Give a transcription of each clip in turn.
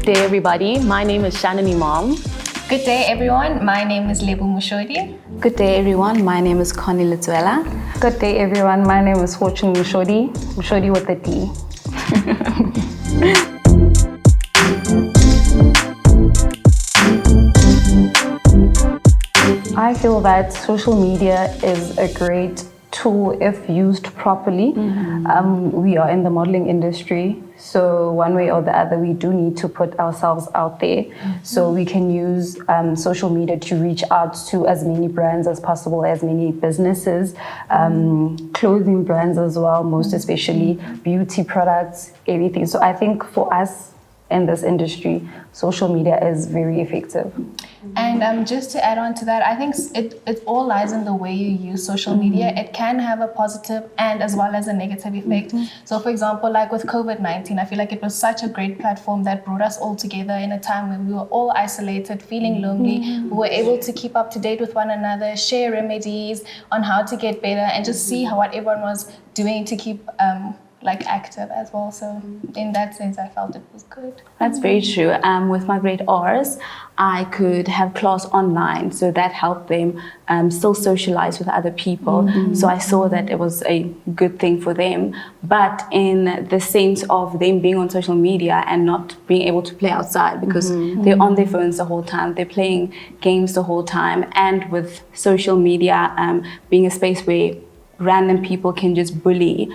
day, everybody. My name is Shannon Imam. Good day, everyone. My name is Lebu Mushodi. Good day, everyone. My name is Connie Litzuela. Good day, everyone. My name is Fortune Mushodi. Mushodi with a D. I feel that social media is a great tool if used properly. We are in the modeling industry, so one way or the other, we do need to put ourselves out there. So we can use social media to reach out to as many brands as possible, as many businesses, clothing brands as well, most especially beauty products, everything. So I think for us in this industry, social media is very effective. And just to add on to that, I think it all lies in the way you use social media. It can have a positive and as well as a negative effect. So for example, like with COVID-19, I feel like it was such a great platform that brought us all together in a time when we were all isolated, feeling lonely. We were able to keep up to date with one another, share remedies on how to get better, and just see what everyone was doing to keep active as well. So in that sense, I felt it was good. That's very true. With my grade R's, I could have class online, so that helped them still socialize with other people. So I saw that it was a good thing for them. But in the sense of them being on social media and not being able to play outside because they're on their phones the whole time, they're playing games the whole time, and with social media being a space where random people can just bully,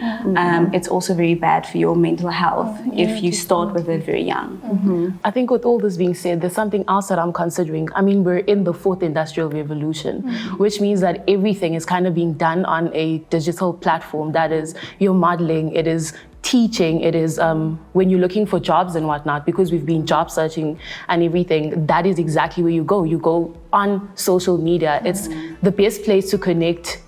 it's also very bad for your mental health if you start with it very young. I think with all this being said, there's something else that I'm considering. I mean, we're in the fourth industrial revolution, which means that everything is kind of being done on a digital platform. That is, you're modeling, it is teaching, it is when you're looking for jobs and whatnot, because we've been job searching and everything, that is exactly where you go. You go on social media. It's the best place to connect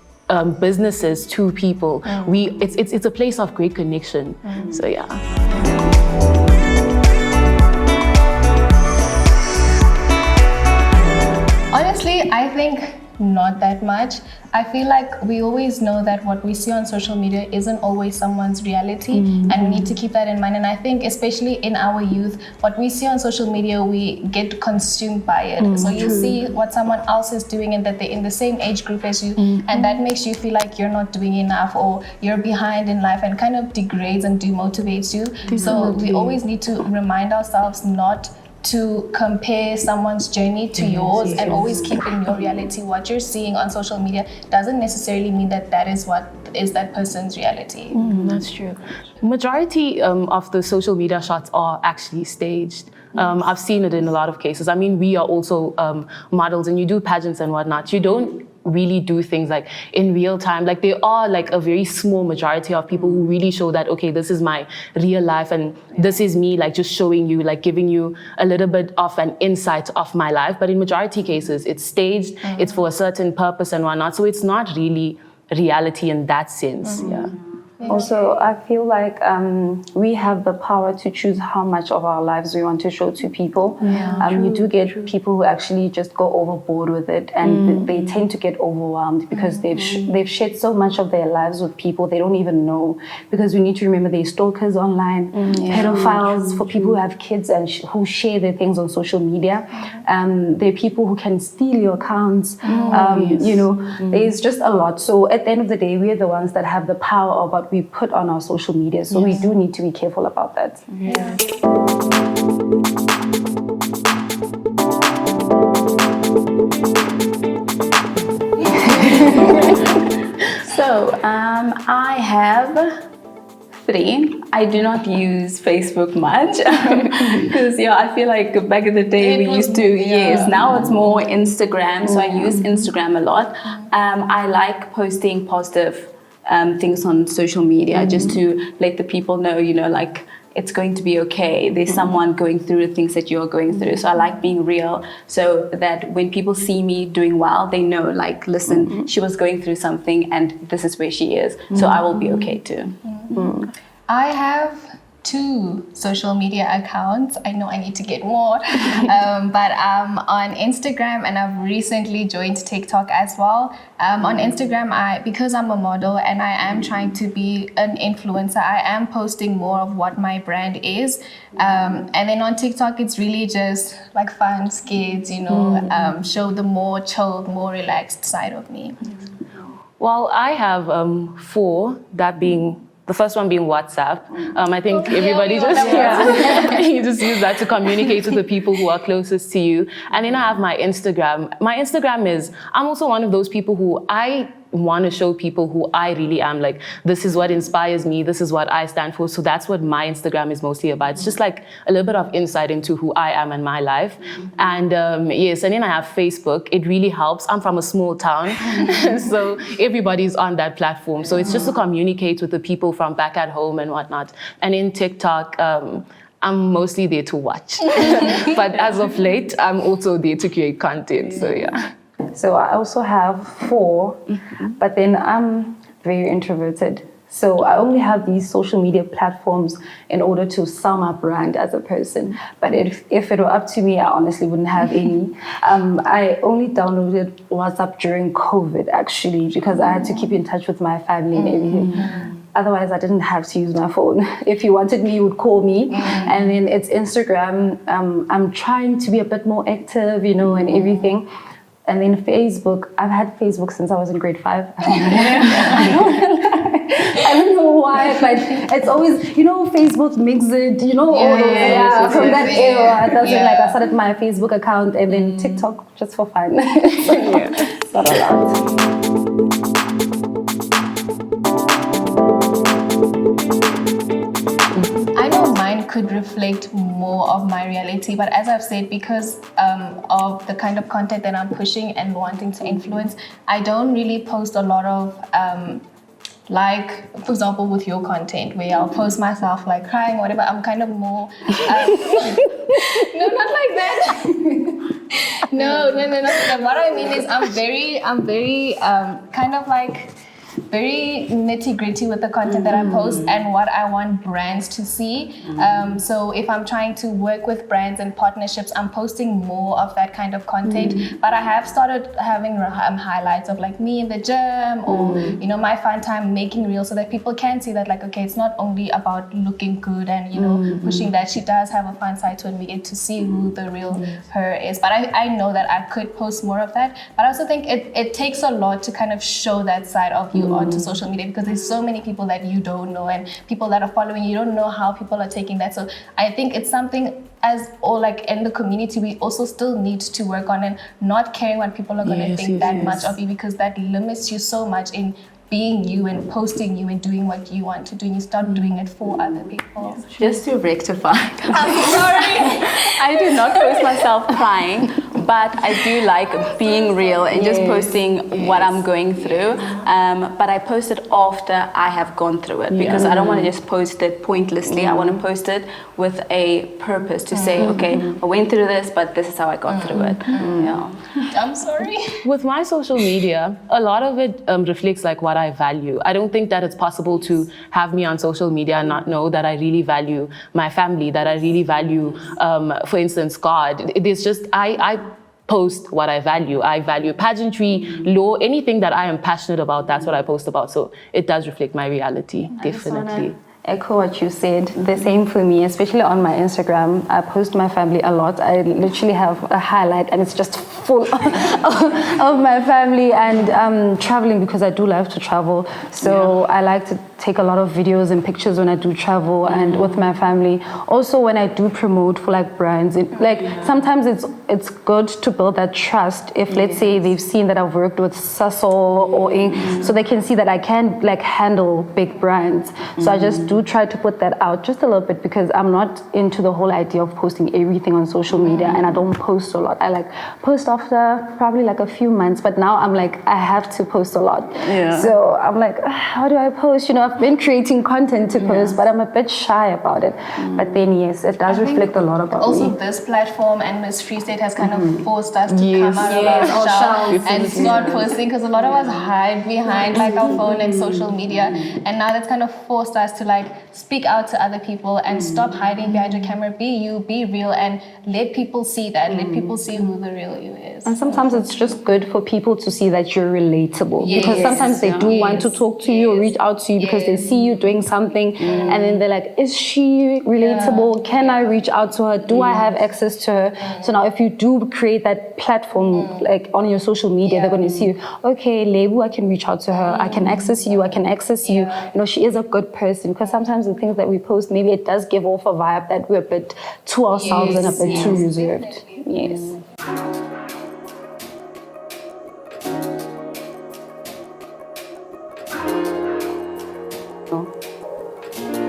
businesses to people. It's a place of great connection. So yeah. Honestly, I think not that much. I feel like we always know that what we see on social media isn't always someone's reality, and we need to keep that in mind. And I think especially in our youth, what we see on social media, we get consumed by it. So you see what someone else is doing and that they're in the same age group as you, and that makes you feel like you're not doing enough or you're behind in life, and kind of degrades and demotivates you. Definitely. So we always need to remind ourselves not to compare someone's journey to yours, and always keep in your reality. What you're seeing on social media doesn't necessarily mean that that is what is that person's reality. That's true. Majority of the social media shots are actually staged. I've seen it in a lot of cases. I mean, we are also models, and you do pageants and whatnot. You don't really do things like in real time. Like, there are like a very small majority of people who really show that, okay, this is my real life and this is me, like just showing you, like giving you a little bit of an insight of my life. But in majority cases, it's staged, it's for a certain purpose and whatnot. So it's not really reality in that sense. Yeah. Also, I feel like we have the power to choose how much of our lives we want to show to people. You do get people who actually just go overboard with it, and they tend to get overwhelmed because they've shared so much of their lives with people they don't even know. Because we need to remember there's stalkers online, pedophiles, for people who have kids and who share their things on social media. There are people who can steal your accounts. You know, there's just a lot. So at the end of the day, we're the ones that have the power of what we put on our social media. So we do need to be careful about that. So I have 3. I do not use Facebook much because I feel like back in the day we used to, now it's more Instagram, so I use Instagram a lot. I like posting positive things on social media just to let the people know, like it's going to be okay. There's someone going through the things that you're going through. So I like being real, so that when people see me doing well, they know, like, listen, she was going through something and this is where she is. So I will be okay too. I have 2 social media accounts. I know I need to get more, but I'm on Instagram, and I've recently joined TikTok as well. On Instagram, because I'm a model and I am trying to be an influencer, I am posting more of what my brand is. And then on TikTok, it's really just like fun skits, show the more chilled, more relaxed side of me. Well, I have 4, that being the first one being WhatsApp. I think everybody you just use that to communicate with the people who are closest to you. And then I have my Instagram. My Instagram I'm also one of those people who I want to show people who I really am. Like, this is what inspires me. This is what I stand for. So that's what my Instagram is mostly about. It's just like a little bit of insight into who I am and my life. And yes, and then I have Facebook. It really helps. I'm from a small town, so everybody's on that platform. So it's just to communicate with the people from back at home and whatnot. And in TikTok, I'm mostly there to watch. But as of late, I'm also there to create content. So yeah. So I also have 4, but then I'm very introverted. So I only have these social media platforms in order to sell my brand as a person. But if it were up to me, I honestly wouldn't have any. I only downloaded WhatsApp during COVID, actually, because I had to keep in touch with my family and everything. Otherwise, I didn't have to use my phone. If you wanted me, you would call me. And then it's Instagram. I'm trying to be a bit more active, and everything. And then Facebook, I've had Facebook since I was in grade 5. I don't know why, but it's always, Facebook makes it, from that era. That's when I started my Facebook account, and then TikTok just for fun. It's not a lot. I know mine could reflect more of my reality, but as I've said, because of the kind of content that I'm pushing and wanting to influence, I don't really post a lot of for example, with your content, where I'll post myself like crying or whatever. I'm kind of more no, not like that. No. What I mean is I'm very kind of like very nitty-gritty with the content that I post and what I want brands to see. So if I'm trying to work with brands and partnerships, I'm posting more of that kind of content. But I have started having highlights of like me in the gym or my fun time making reels, so that people can see that like, okay, it's not only about looking good and pushing that. She does have a fun side to it, and we get to see who the real her is. But I know that I could post more of that. But I also think it takes a lot to kind of show that side of you onto social media, because there's so many people that you don't know, and people that are following you don't know how people are taking that. So I think it's something in the community we also still need to work on, and not caring what people are going to think much of you, because that limits you so much in being you and posting you and doing what you want to do, and you start doing it for other people. Just to rectify. I'm sorry. I do not post myself crying, but I do like being real and just posting what I'm going through. But I post it after I have gone through it, because I don't want to just post it pointlessly. I want to post it with a purpose to say, okay, I went through this, but this is how I got through it. I'm sorry. With my social media, a lot of it reflects like what I value. I don't think that it's possible to have me on social media and not know that I really value my family, that I really value, for instance, God. There's just, I post what I value. I value pageantry, law, anything that I am passionate about, that's what I post about. So it does reflect my reality, definitely. Echo what you said. The same for me, especially on my Instagram. I post my family a lot. I literally have a highlight and it's just full of my family, and traveling, because I do love to travel. So I like to take a lot of videos and pictures when I do travel and with my family. Also, when I do promote for like brands, sometimes it's good to build that trust. If let's say they've seen that I've worked with Sasol or so they can see that I can like handle big brands. So I just do try to put that out just a little bit, because I'm not into the whole idea of posting everything on social media, and I don't post a lot. I like post after probably like a few months, but now I'm like, I have to post a lot. So I'm like, how do I post? I've been creating content to post, but I'm a bit shy about it. But then yes, it does reflect a lot about also me. this platform and Miss Free State has kind of forced us to Yes. come out of Yes, our our shell shells. and start posting, because a lot of us hide behind like our phone and social media, and now that's kind of forced us to like speak out to other people and stop hiding behind your camera. Be you, be real, and let people see that. Let people see who the real you is. And sometimes it's just good for people to see that you're relatable. Yes. Because sometimes they do want to Yes. talk to you or reach out to you because they see you doing something and then they're like, is she relatable? Can I reach out to her? Do I have access to her? So now if you do create that platform like on your social media, they're going to see you, okay, Lebu, I can reach out to her. I can access you. I can access you. You know, she is a good person. Because sometimes the things that we post, maybe it does give off a vibe that we're a bit to ourselves and a bit too reserved. Yes.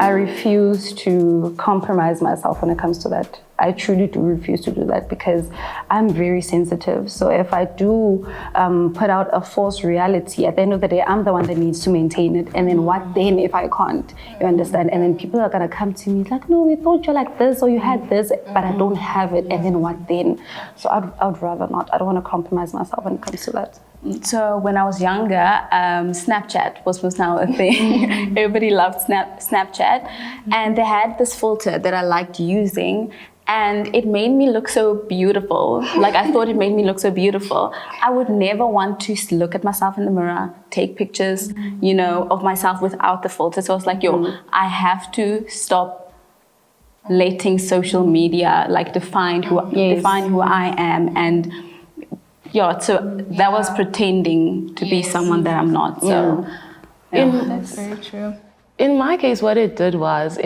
I refuse to compromise myself when it comes to that. I truly do refuse to do that because I'm very sensitive. So if I do put out a false reality, at the end of the day, I'm the one that needs to maintain it. And then what then if I can't? You understand? And then people are going to come to me like, no, we thought you're like this or you had this, but I don't have it. And then what then? So I'd rather not. I don't want to compromise myself when it comes to that. So when I was younger, Snapchat was now a thing. Everybody loved Snapchat. And they had this filter that I liked using. And it made me look so beautiful. Like I thought it made me look so beautiful. I would never want to look at myself in the mirror, take pictures, you know, of myself without the filter. So I was like, I have to stop letting social media like define who I am. And so that was pretending to be someone that I'm not. So That's very true. In my case, what it did was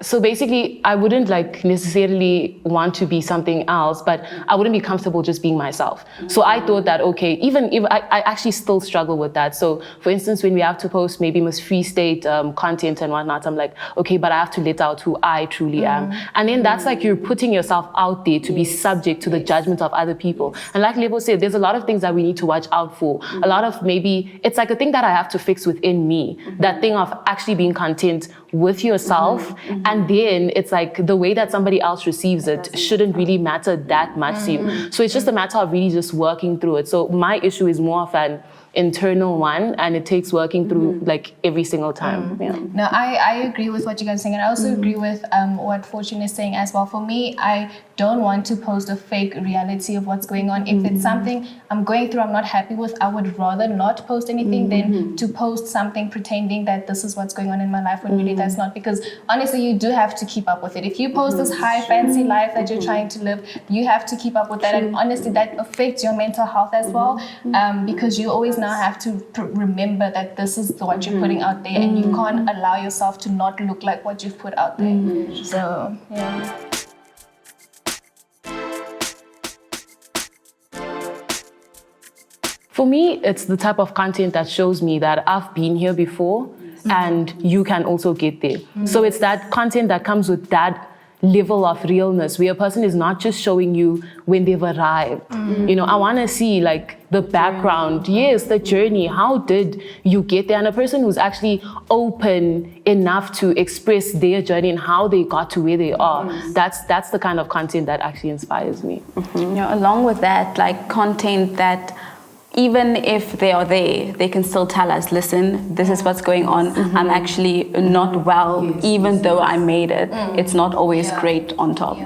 so basically, I wouldn't like necessarily want to be something else, but I wouldn't be comfortable just being myself. So I thought that, okay, even if I actually still struggle with that. So for instance, when we have to post maybe Miss Free State content and whatnot, I'm like, okay, but I have to let out who I truly am. And then that's like you're putting yourself out there to be subject to the judgment of other people. And like Lebo said, there's a lot of things that we need to watch out for. A lot of maybe, it's like a thing that I have to fix within me. That thing of actually being content with yourself. And then it's like the way that somebody else receives it shouldn't really matter that much to you. So it's just a matter of really just working through it. So my issue is more of an internal one, and it takes working through like every single time. No, I agree with what you guys are saying, and I also agree with what Fortune is saying as well. For me, I don't want to post a fake reality of what's going on. If it's something I'm going through, I'm not happy with, I would rather not post anything than to post something pretending that this is what's going on in my life when really that's not. Because honestly, you do have to keep up with it. If you post this high fancy life that you're trying to live, you have to keep up with that. And honestly, that affects your mental health as well, because you always now have to remember that this is what you're putting out there, and you can't allow yourself to not look like what you've put out there. So yeah. For me, it's the type of content that shows me that I've been here before and you can also get there. So it's that content that comes with that level of realness where a person is not just showing you when they've arrived. You know, I want to see like the background, yes, the journey. How did you get there? And a person who's actually open enough to express their journey and how they got to where they are. That's the kind of content that actually inspires me. You know, along with that, like content that even if they are there, they can still tell us, listen, this is what's going on. I'm actually not well, even though I made it. It's not always great on top.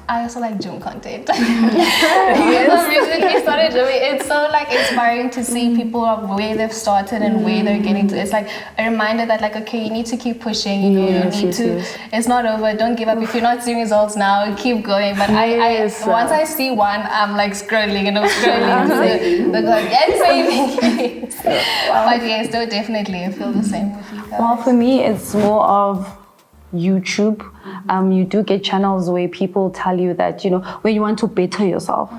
I also like gym content. Yes. Recently started gymming. It's so like inspiring to see people of where they've started and where they're getting to. It's like a reminder that like, okay, you need to keep pushing. You know, you need to. It's not over. Don't give up. If you're not seeing results now, keep going. But I once I see one, I'm like scrolling and I'm scrolling to the God, yes, baby. But yes, no, definitely, I feel the same with you guys. Well, for me, it's more of YouTube. You do get channels where people tell you that, you know, where you want to better yourself.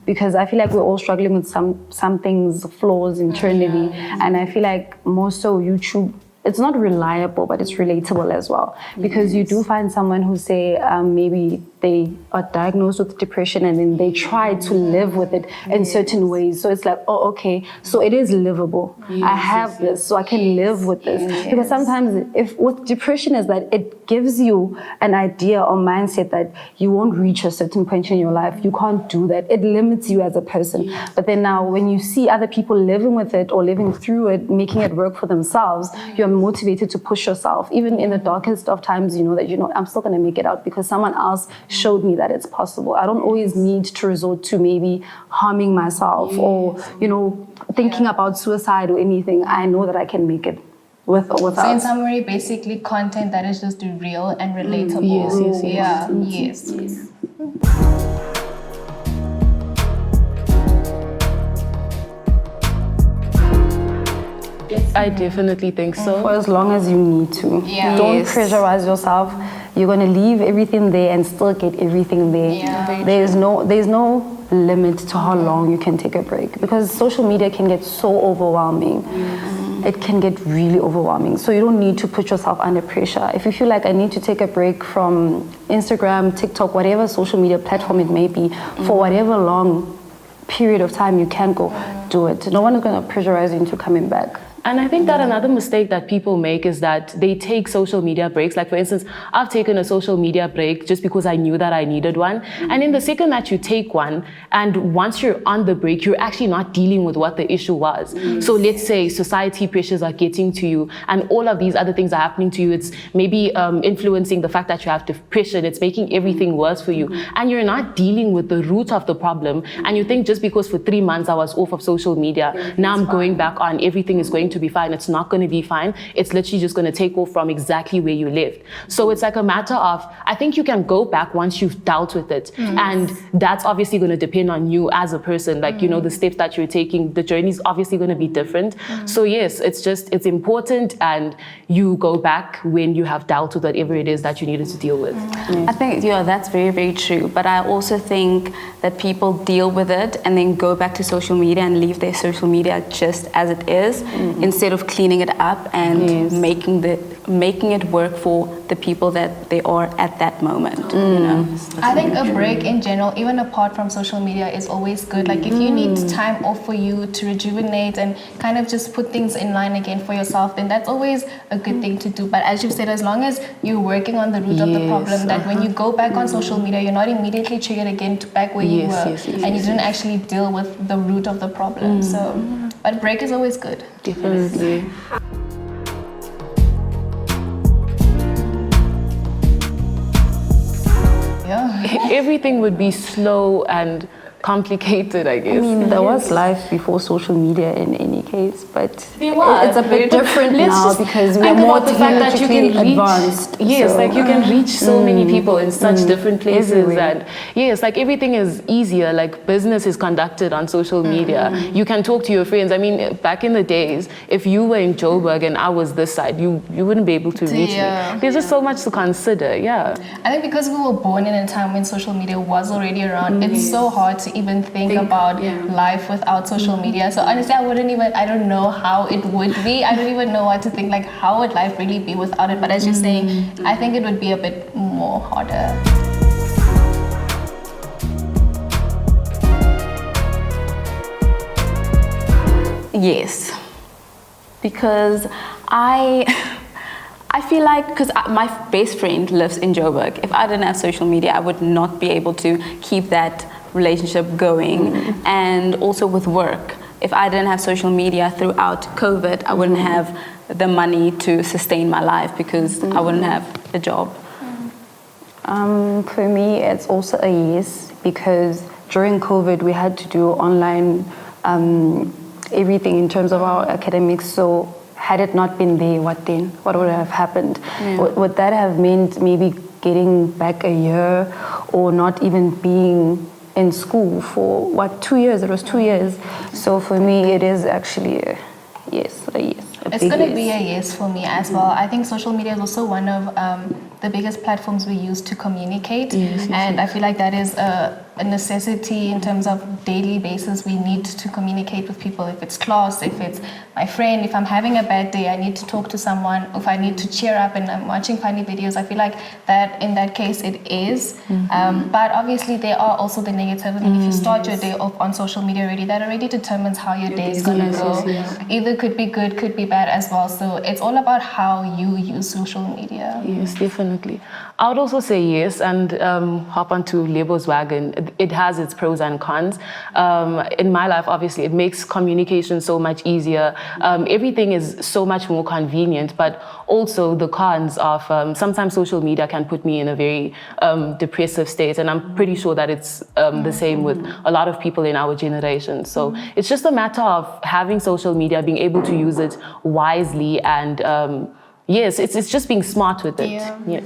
Because I feel like we're all struggling with some things, flaws internally. And I feel like more so YouTube, it's not reliable, but it's relatable as well. Because you do find someone who say maybe they are diagnosed with depression and then they try to live with it in certain ways. So it's like, oh, okay, so it is livable. I have this, so I can live with this. Because sometimes if with depression is that it gives you an idea or mindset that you won't reach a certain point in your life. You can't do that. It limits you as a person. But then now when you see other people living with it or living through it, making it work for themselves, you're motivated to push yourself. Even in the darkest of times, you know that, I'm still going to make it out because someone else showed me that it's possible. I don't always need to resort to maybe harming myself or, thinking about suicide or anything. I know that I can make it with or without. So in summary, basically content that is just real and relatable. Yes. I definitely think so. For as long as you need to. Yeah. Don't pressurize yourself. You're going to leave everything there and still get everything there. Yeah. There's no limit to how long you can take a break because social media can get so overwhelming. It can get really overwhelming. So you don't need to put yourself under pressure. If you feel like I need to take a break from Instagram, TikTok, whatever social media platform it may be, for whatever long period of time you can go, do it. No one is going to pressurize you into coming back. And I think that another mistake that people make is that they take social media breaks. Like, for instance, I've taken a social media break just because I knew that I needed one. And in the second that you take one, and once you're on the break, you're actually not dealing with what the issue was. So let's say society pressures are getting to you and all of these other things are happening to you. It's maybe influencing the fact that you have depression. It's making everything worse for you. And you're not dealing with the root of the problem. And you think just because for 3 months I was off of social media, now I'm going back on, everything is going to be fine. It's not going to be fine. It's literally just going to take off from exactly where you left. So it's like a matter of, I think you can go back once you've dealt with it. And that's obviously going to depend on you as a person. Like, the steps that you're taking, the journey is obviously going to be different. So yes, it's important, and you go back when you have dealt with whatever it is that you needed to deal with. I think, that's very, very true. But I also think that people deal with it and then go back to social media and leave their social media just as it is, instead of cleaning it up and making it work for the people that they are at that moment. I think a break in general, even apart from social media, is always good. Like if you need time off for you to rejuvenate and kind of just put things in line again for yourself, then that's always a good thing to do. But as you've said, as long as you're working on the root of the problem, that when you go back on social media, you're not immediately triggered again to back where you were, and you didn't actually deal with the root of the problem. So, but break is always good. Definitely. Everything would be slow and complicated, I guess. I mean, there was life before social media in any case, but was. it's a bit different now because we are think more about the fact that you technologically can reach, advanced. Yes, so. like you can reach so many people in such different places. Everywhere. And yes, like everything is easier. Like business is conducted on social media. You can talk to your friends. I mean, back in the days, if you were in Joburg and I was this side, you wouldn't be able to reach me. There's just so much to consider, I think because we were born in a time when social media was already around, it's so hard to even think about life without social media. So honestly, I don't know how it would be. I don't even know what to think, like how would life really be without it. But as you're saying, I think it would be a bit more harder. Yes, because I feel like, because my best friend lives in Joburg. If I didn't have social media, I would not be able to keep that relationship going. And also with work, if I didn't have social media throughout COVID, I wouldn't have the money to sustain my life because I wouldn't have a job. For me, it's also a yes, because during COVID, we had to do online everything in terms of our academics. So had it not been there, what then? What would have happened? Would that have meant maybe getting back a year or not even being in school for 2 years? It was 2 years. So for me, it is actually a yes. It's going to be a yes for me as well. I think social media is also one of the biggest platforms we use to communicate. And I feel like that is a a necessity in terms of daily basis. We need to communicate with people. If it's class, if it's my friend, if I'm having a bad day, I need to talk to someone. If I need to cheer up and I'm watching funny videos, I feel like that in that case it is. But obviously there are also the negativity. If you start your day off on social media already, that already determines how your day is gonna go. Either could be good, could be bad as well. So it's all about how you use social media. Yes, definitely. I would also say yes, and hop onto Lebo's wagon. It has its pros and cons. In my life, obviously, it makes communication so much easier. Everything is so much more convenient, but also the cons of sometimes social media can put me in a very depressive state, and I'm pretty sure that it's the same with a lot of people in our generation. So it's just a matter of having social media, being able to use it wisely, and yes, it's just being smart with it. Yeah. Yeah.